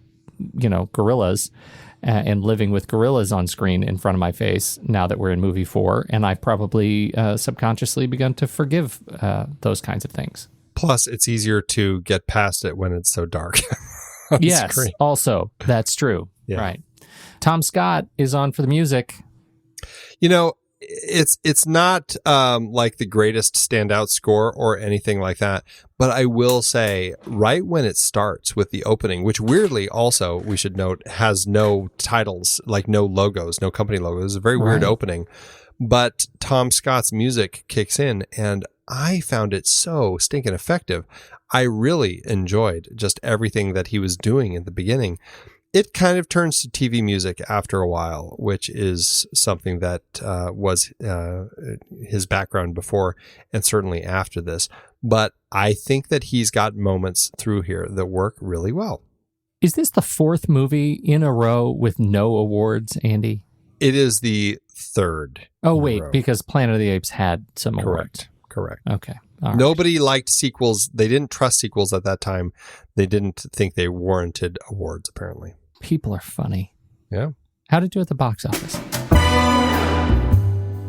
gorillas and living with gorillas on screen in front of my face now that we're in movie 4. And I've probably subconsciously begun to forgive those kinds of things. Plus, it's easier to get past it when it's so dark. Yes, screen. Also, that's true. Yeah. Right. Tom Scott is on for the music. It's not like the greatest standout score or anything like that, but I will say right when it starts with the opening, which weirdly also, we should note, has no titles, like no logos, no company logos. It's a very weird opening, but Tom Scott's music kicks in and I found it so stinking effective. I really enjoyed just everything that he was doing in the beginning. It kind of turns to TV music after a while, which is something that was his background before and certainly after this. But I think that he's got moments through here that work really well. Is this the 4th movie in a row with no awards, Andy? It is the 3rd. Oh, wait, because Planet of the Apes had some awards. Correct. Okay. All right. Nobody liked sequels. They didn't trust sequels at that time. They didn't think they warranted awards, apparently. People are funny. Yeah. How'd it do at the box office?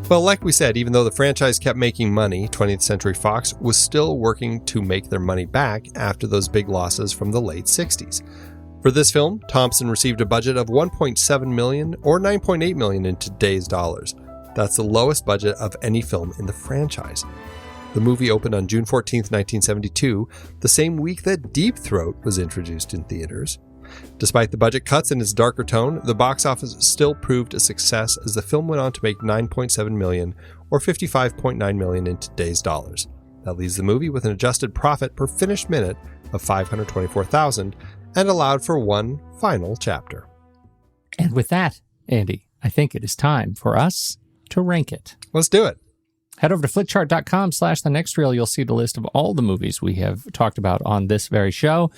Well, like we said, even though the franchise kept making money, 20th Century Fox was still working to make their money back after those big losses from the late 60s. For this film, Thompson received a budget of $1.7 million or $9.8 million in today's dollars. That's the lowest budget of any film in the franchise. The movie opened on June 14th, 1972, the same week that Deep Throat was introduced in theaters. Despite the budget cuts and its darker tone, the box office still proved a success as the film went on to make $9.7 million or $55.9 million in today's dollars. That leaves the movie with an adjusted profit per finished minute of $524,000 and allowed for one final chapter. And with that, Andy, I think it is time for us to rank it. Let's do it. Head over to flickchart.com/thenextreel. You'll see the list of all the movies we have talked about on this very show.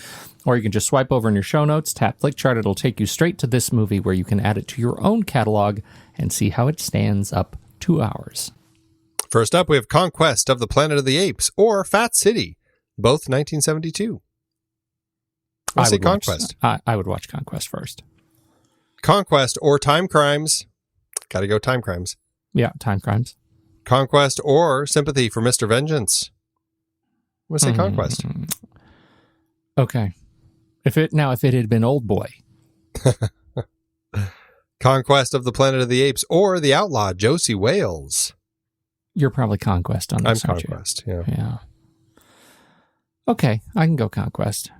Or you can just swipe over in your show notes, tap Flickchart. It'll take you straight to this movie where you can add it to your own catalog and see how it stands up to ours. First up, we have Conquest of the Planet of the Apes or Fat City, both 1972. I say Conquest. I would watch Conquest first. Conquest or Time Crimes. Got to go Time Crimes. Yeah, Time Crimes. Conquest or Sympathy for Mr. Vengeance. I'm going to say Conquest. Okay. If it had been Old Boy. Conquest of the Planet of the Apes or The Outlaw, Josie Wales. You're probably Conquest on this, I'm Conquest, yeah. Okay, I can go Conquest.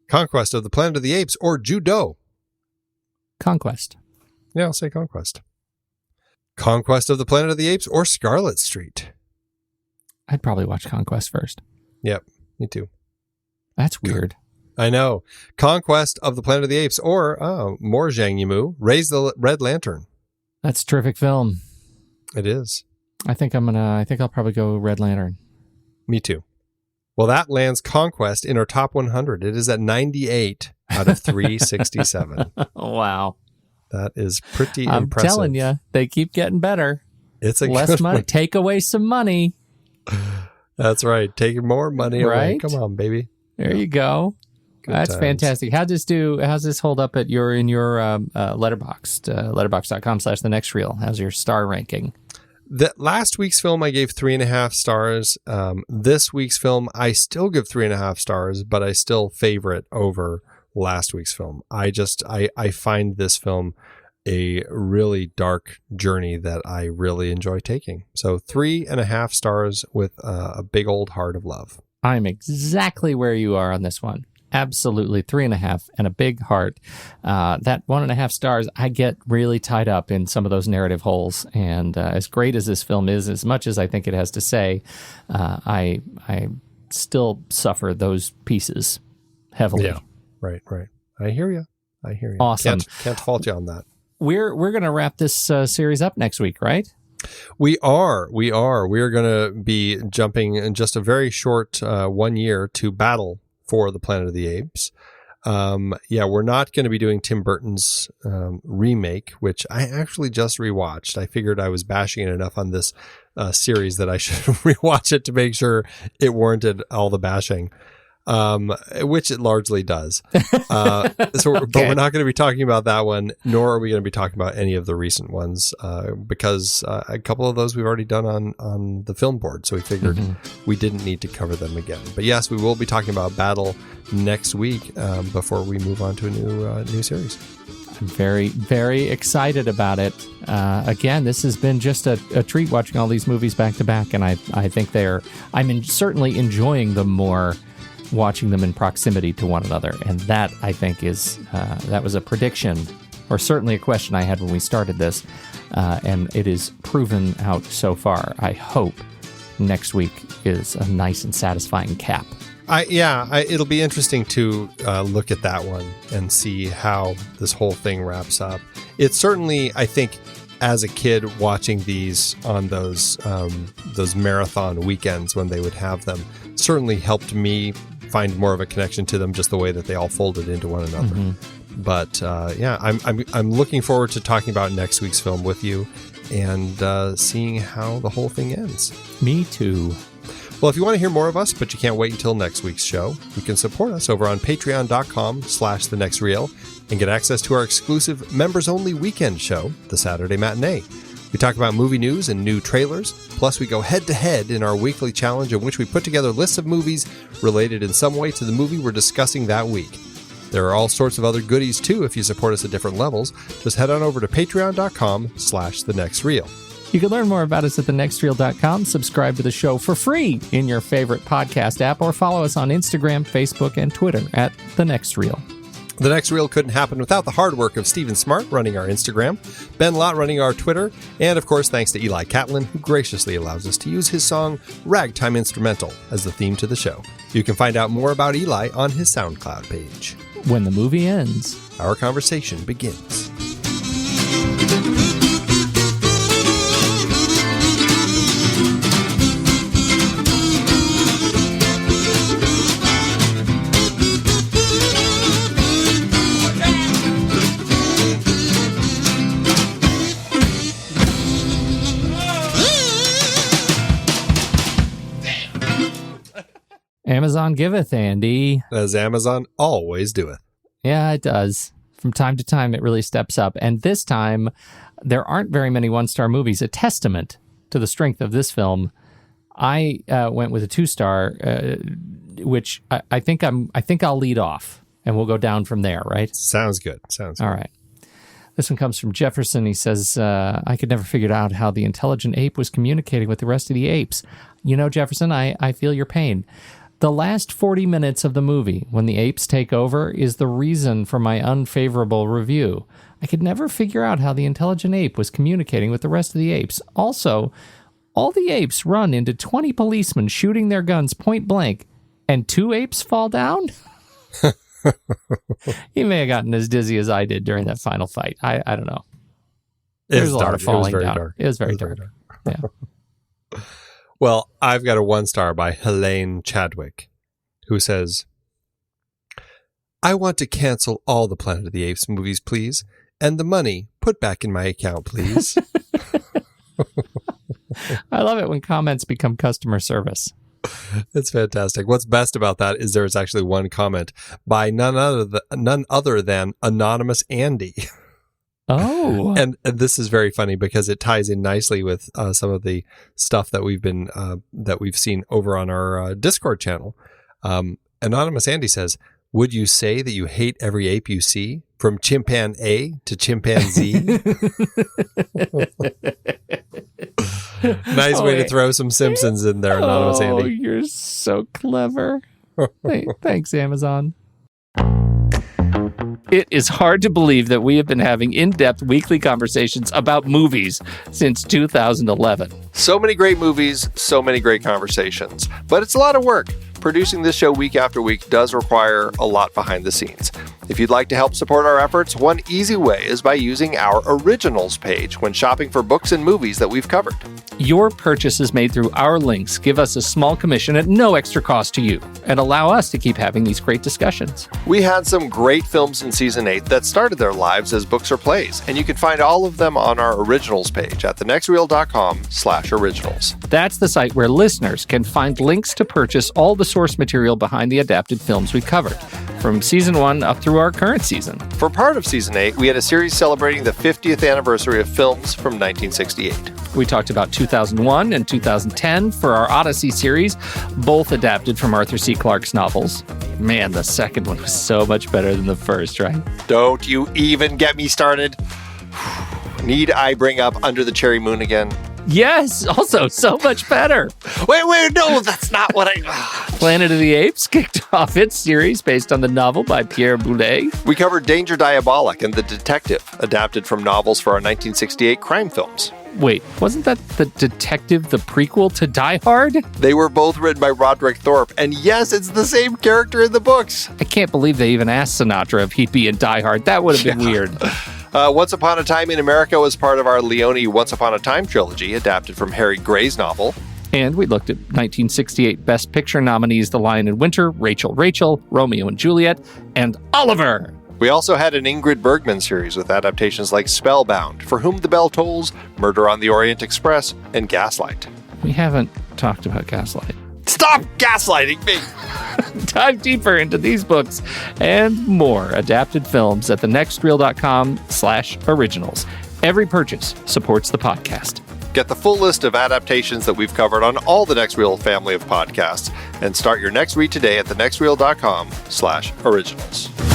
Conquest of the Planet of the Apes or Judo. Conquest. Yeah, I'll say Conquest. Conquest of the Planet of the Apes or Scarlet Street. I'd probably watch Conquest first. Yep, me too. That's weird. I know. Conquest of the Planet of the Apes or, more Zhang Yimou, Raise the Red Lantern. That's a terrific film. It is. I think I'll probably go Red Lantern. Me too. Well, that lands Conquest in our top 100. It is at 98 out of 367. Wow. That is pretty I'm impressive. telling you, they keep getting better. It's a less good money. one. Take away some money. That's right. Taking more money away. Right? Come on, baby. There you go. Good That's times. fantastic. How's this hold up at your Letterboxd, letterboxd.com/thenextreel? How's your star ranking? The last week's film I gave 3.5 stars. This week's film I still give 3.5 stars, but I still favor it over last week's film. I find this film a really dark journey that I really enjoy taking. So 3.5 stars with a big old heart of love. I'm exactly where you are on this one. Absolutely 3.5 and a big heart. That 1.5 stars, I get really tied up in some of those narrative holes. And as great as this film is, as much as I think it has to say, I still suffer those pieces heavily. Yeah, right. I hear you. Awesome. Can't fault you on that. We're going to wrap this series up next week, right? We are. We are going to be jumping in just a very short 1 year to Battle for the Planet of the Apes. We're not going to be doing Tim Burton's remake, which I actually just rewatched. I figured I was bashing it enough on this series that I should rewatch it to make sure it warranted all the bashing. which it largely does. But we're not going to be talking about that one, nor are we going to be talking about any of the recent ones, because a couple of those we've already done on the film board. So we figured we didn't need to cover them again. But yes, we will be talking about Battle next week before we move on to a new series. I'm very, very excited about it. Again, this has been just a treat watching all these movies back to back, and I think I'm certainly enjoying them more watching them in proximity to one another. And that, I think, is that was a prediction, or certainly a question I had when we started this, and it is proven out so far. I hope next week is a nice and satisfying cap. It'll be interesting to look at that one and see how this whole thing wraps up. It's certainly, I think, as a kid watching these on those marathon weekends when they would have them, certainly helped me find more of a connection to them, just the way that they all folded into one another. But I'm looking forward to talking about next week's film with you and seeing how the whole thing ends. Me too. Well, if you want to hear more of us, but you can't wait until next week's show, you can support us over on patreon.com/thenextreel and get access to our exclusive members-only weekend show, The Saturday Matinee. We talk about movie news and new trailers, plus we go head-to-head in our weekly challenge in which we put together lists of movies related in some way to the movie we're discussing that week. There are all sorts of other goodies, too, if you support us at different levels. Just head on over to patreon.com/thenextreel. You can learn more about us at thenextreel.com, subscribe to the show for free in your favorite podcast app, or follow us on Instagram, Facebook, and Twitter at The Next Reel. The Next Reel couldn't happen without the hard work of Stephen Smart running our Instagram, Ben Lott running our Twitter, and of course thanks to Eli Catlin, who graciously allows us to use his song Ragtime Instrumental as the theme to the show. You can find out more about Eli on his SoundCloud page. When the movie ends, our conversation begins. Amazon giveth, Andy. As Amazon always doeth. Yeah, it does. From time to time, it really steps up. And this time, there aren't very many one-star movies. A testament to the strength of this film. I went with a 2-star, which I think I'll lead off, and we'll go down from there. Right? Sounds good. All right. This one comes from Jefferson. He says, I could never figure out how the intelligent ape was communicating with the rest of the apes. You know, Jefferson, I feel your pain. The last 40 minutes of the movie, when the apes take over, is the reason for my unfavorable review. I could never figure out how the intelligent ape was communicating with the rest of the apes. Also, all the apes run into 20 policemen shooting their guns point blank, and 2 apes fall down? He may have gotten as dizzy as I did during that final fight. I don't know. There's a lot of falling down. It was very dark. Yeah. Well, I've got a 1-star by Helene Chadwick, who says, I want to cancel all the Planet of the Apes movies, please, and the money put back in my account, please. I love it when comments become customer service. It's fantastic. What's best about that is there's actually one comment by none other than Anonymous Andy. Oh, and this is very funny because it ties in nicely with some of the stuff that we've seen over on our Discord channel. Anonymous Andy says, "Would you say that you hate every ape you see, from chimpan A to chimpanzee?" Nice way to throw some Simpsons in there, Anonymous Andy. Oh, you're so clever. Thanks, Amazon. It is hard to believe that we have been having in-depth weekly conversations about movies since 2011. So many great movies, so many great conversations. But it's a lot of work. Producing this show week after week does require a lot behind the scenes. If you'd like to help support our efforts, one easy way is by using our originals page when shopping for books and movies that we've covered. Your purchases made through our links give us a small commission at no extra cost to you and allow us to keep having these great discussions. We had some great films in Season 8 that started their lives as books or plays, and you can find all of them on our originals page at thenextreel.com/originals. That's the site where listeners can find links to purchase all the source material behind the adapted films we covered, from Season 1 up through our current season. For part of Season 8, we had a series celebrating the 50th anniversary of films from 1968. We talked about 2001 and 2010 for our Odyssey series, both adapted from Arthur C. Clarke's novels. Man, the second one was so much better than the first, right? Don't you even get me started. Need I bring up Under the Cherry Moon again? Yes, also so much better. Wait, no, that's not what I... Planet of the Apes kicked off its series based on the novel by Pierre Boulet. We covered Danger Diabolic and The Detective, adapted from novels for our 1968 crime films. Wait, wasn't that The Detective the prequel to Die Hard? They were both written by Roderick Thorpe, and yes, it's the same character in the books. I can't believe they even asked Sinatra if he'd be in Die Hard. That would have been weird. Once Upon a Time in America was part of our Leone Once Upon a Time trilogy, adapted from Harry Gray's novel. And we looked at 1968 Best Picture nominees The Lion in Winter, Rachel, Romeo and Juliet, and Oliver! We also had an Ingrid Bergman series with adaptations like Spellbound, For Whom the Bell Tolls, Murder on the Orient Express, and Gaslight. We haven't talked about Gaslight. Stop gaslighting me! Dive deeper into these books and more adapted films at thenextreel.com/originals. Every purchase supports the podcast. Get the full list of adaptations that we've covered on all the Next Reel family of podcasts and start your next read today at thenextreel.com/originals.